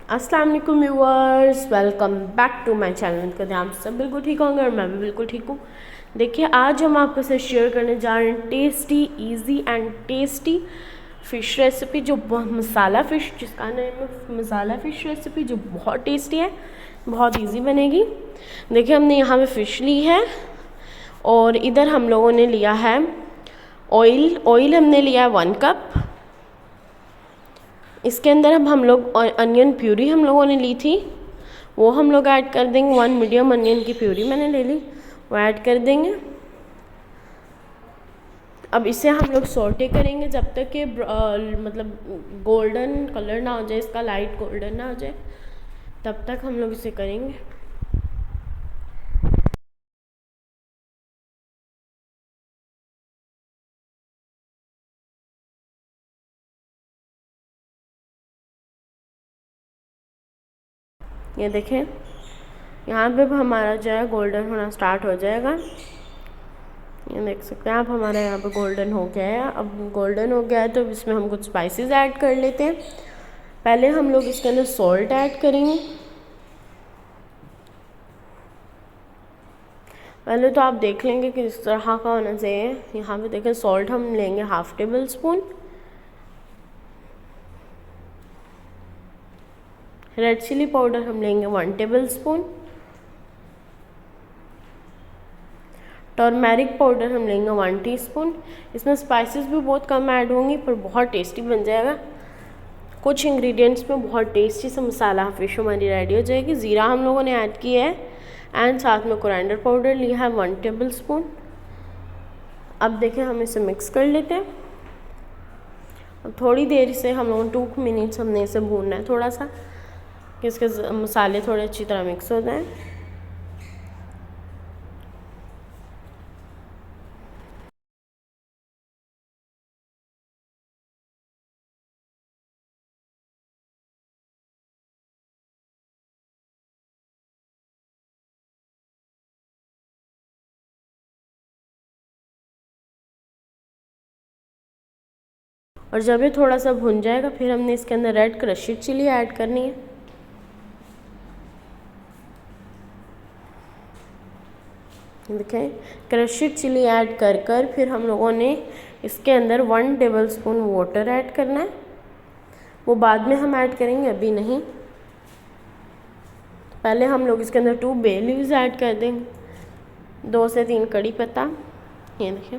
अस्सलाम वालेकुम viewers, welcome back to my channel. कहते हैं आप सब बिल्कुल ठीक होंगे और मैं भी बिल्कुल ठीक हूँ। देखिए, आज हम आपके साथ शेयर करने जा रहे हैं tasty, easy and tasty fish recipe, जो मसाला फ़िश, जिसका नाम है मसाला फ़िश रेसिपी, जो बहुत टेस्टी है, बहुत इजी बनेगी। देखिए, हमने यहाँ पे फ़िश ली है और इधर हम लोगों ने लिया है ऑयल हमने लिया है 1 कप। इसके अंदर अब हम लोग अनियन प्यूरी हम लोगों ने ली थी, वो हम लोग ऐड कर देंगे। 1 मीडियम अनियन की प्यूरी मैंने ले ली, वो ऐड कर देंगे। अब इसे हम लोग सॉटे करेंगे जब तक कि मतलब गोल्डन कलर ना हो जाए, इसका लाइट गोल्डन ना हो जाए, तब तक हम लोग इसे करेंगे। ये देखें, यहाँ पे हमारा जो है गोल्डन होना स्टार्ट हो जाएगा। ये देख सकते हैं आप, हमारा यहाँ पे गोल्डन हो गया है। अब गोल्डन हो गया है तो इसमें हम कुछ स्पाइसेस ऐड कर लेते हैं। पहले हम लोग इसके अंदर सॉल्ट ऐड करेंगे। पहले तो आप देख लेंगे कि इस तरह का होना चाहिए। यहाँ पे देखें, सॉल्ट हम लेंगे 1/2 tablespoon. Red chilli powder हम लेंगे 1 टेबल स्पून। टर्मेरिक पाउडर हम लेंगे 1 टीस्पून। इसमें स्पाइसेस भी बहुत कम ऐड होंगी पर बहुत टेस्टी बन जाएगा। कुछ इंग्रेडिएंट्स में बहुत टेस्टी सा मसाला फ़िश हमारी रेडी हो जाएगी। ज़ीरा हम लोगों ने ऐड किया है एंड साथ में कोरिएंडर पाउडर लिया है 1 टेबल स्पून। अब देखें, हम इसे मिक्स कर लेते हैं। अब थोड़ी देर से हम लोगों 2 मिनट्स हमने इसे भूनना है थोड़ा सा, कि इसके मसाले थोड़े अच्छी तरह मिक्स हो जाएं। और जब ये थोड़ा सा भुन जाएगा, फिर हमने इसके अंदर रेड क्रश्ड चिली ऐड करनी है। देखें, क्रश्ड चिली ऐड कर फिर हम लोगों ने इसके अंदर 1 टेबल स्पून वाटर ऐड करना है। वो बाद में हम ऐड करेंगे, अभी नहीं। पहले हम लोग इसके अंदर 2 बे लीव्स ऐड कर देंगे, 2 से 3 कड़ी पत्ता। ये देखें,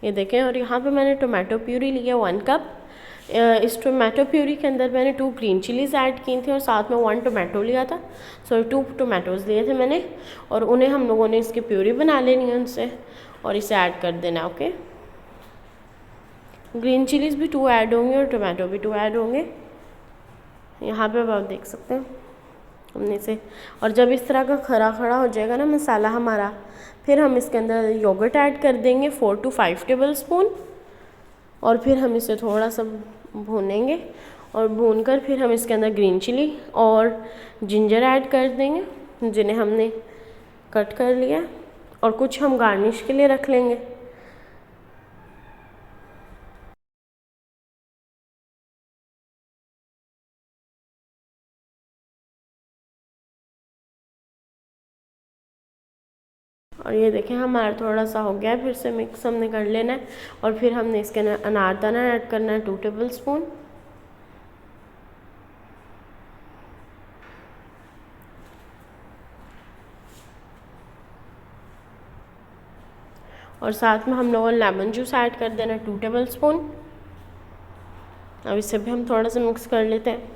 ये देखें। और यहाँ पे मैंने टोमेटो प्यूरी लिया 1 कप। इस टोमेटो प्यूरी के अंदर मैंने 2 ग्रीन चिलीज़ ऐड की थी और साथ में 1 टोमेटो लिया था। 2 टोमेटोज़ लिए थे मैंने, और उन्हें हम लोगों ने इसकी प्यूरी बना लेनी है उनसे, और इसे ऐड कर देना। ओके, ग्रीन चिलीज़ भी 2 ऐड होंगे और टोमेटो भी 2 ऐड होंगे। यहाँ पे आप देख सकते हैं हमने इसे, और जब इस तरह का खड़ा खड़ा हो जाएगा ना मसाला हमारा, फिर हम इसके अंदर योगर्ट ऐड कर देंगे 4 to 5 टेबल स्पून। और फिर हम इसे थोड़ा सा भूनेंगे, और भूनकर फिर हम इसके अंदर ग्रीन चिली और जिंजर ऐड कर देंगे, जिन्हें हमने कट कर लिया, और कुछ हम गार्निश के लिए रख लेंगे। और ये देखें, हमारा थोड़ा सा हो गया है, फिर से मिक्स हमने कर लेना है। और फिर हमने इसके अंदर अनारदाना ऐड करना है 2 टेबल स्पून। और साथ में हम लोगों ने लेमन जूस ऐड कर देना 2 टेबल स्पून। अब इसे भी हम थोड़ा सा मिक्स कर लेते हैं।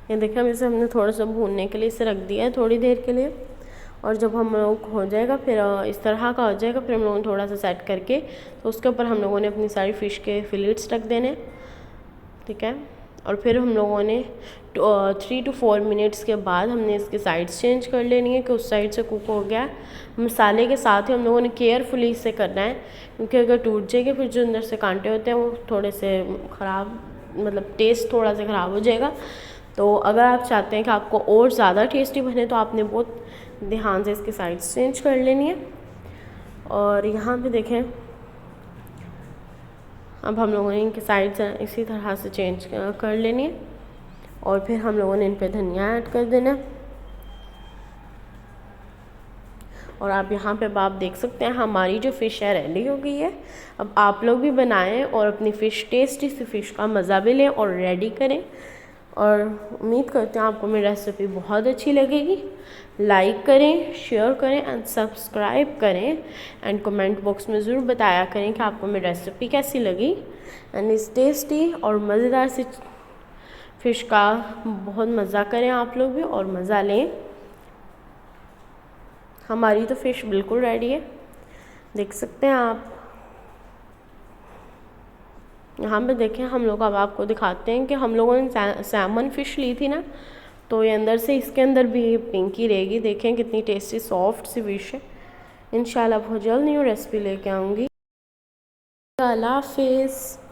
ये देखिए, हम इसे हमने थोड़ा सा भूनने के लिए इसे रख दिया है थोड़ी देर के लिए। और जब हम लोग हो जाएगा, फिर इस तरह का हो जाएगा, फिर हम लोगों ने थोड़ा सा सेट करके, तो उसके ऊपर हम लोगों ने अपनी सारी फ़िश के फिलेट्स रख देने। ठीक है, और फिर हम लोगों ने 3 to 4 मिनट्स के बाद हमने इसकी साइड्स चेंज कर लेनी है कि उस साइड से कुक हो गया। मसाले के साथ ही हम लोगों ने केयरफुली इसे करना है, क्योंकि अगर टूट जाएगी फिर जो अंदर से कांटे होते हैं वो थोड़े से ख़राब, मतलब टेस्ट थोड़ा सा ख़राब हो जाएगा। तो अगर आप चाहते हैं कि आपको और ज़्यादा टेस्टी बने तो आपने बहुत ध्यान से इसकी साइड्स चेंज कर लेनी है। और यहाँ पे देखें, अब हम लोगों ने इनकी साइड्स इसी तरह से चेंज कर लेनी है और फिर हम लोगों ने इन पे धनिया ऐड कर देना है। और आप यहाँ पे आप देख सकते हैं हमारी जो फ़िश है रेडी हो गई है। अब आप लोग भी बनाएं और अपनी फ़िश, टेस्टी सी फ़िश का मज़ा भी लें और रेडी करें। और उम्मीद करते हैं आपको मेरी रेसिपी बहुत अच्छी लगेगी। लाइक करें, शेयर करें एंड सब्सक्राइब करें एंड कमेंट बॉक्स में ज़रूर बताया करें कि आपको मेरी रेसिपी कैसी लगी। एंड इस टेस्टी और मज़ेदार सी फ़िश का बहुत मज़ा करें आप लोग भी और मज़ा लें। हमारी तो फ़िश बिल्कुल रेडी है, देख सकते हैं आप। यहाँ पे देखें, हम लोग अब आपको दिखाते हैं कि हम लोगों ने सैमन फ़िश ली थी ना, तो ये अंदर से इसके अंदर भी पिंकी रहेगी। देखें कितनी टेस्टी सॉफ्ट सी फ़िश है। इंशाल्लाह बहुत जल्द न्यू रेसिपी लेके आऊँगी। अल्लाह हाफिज़।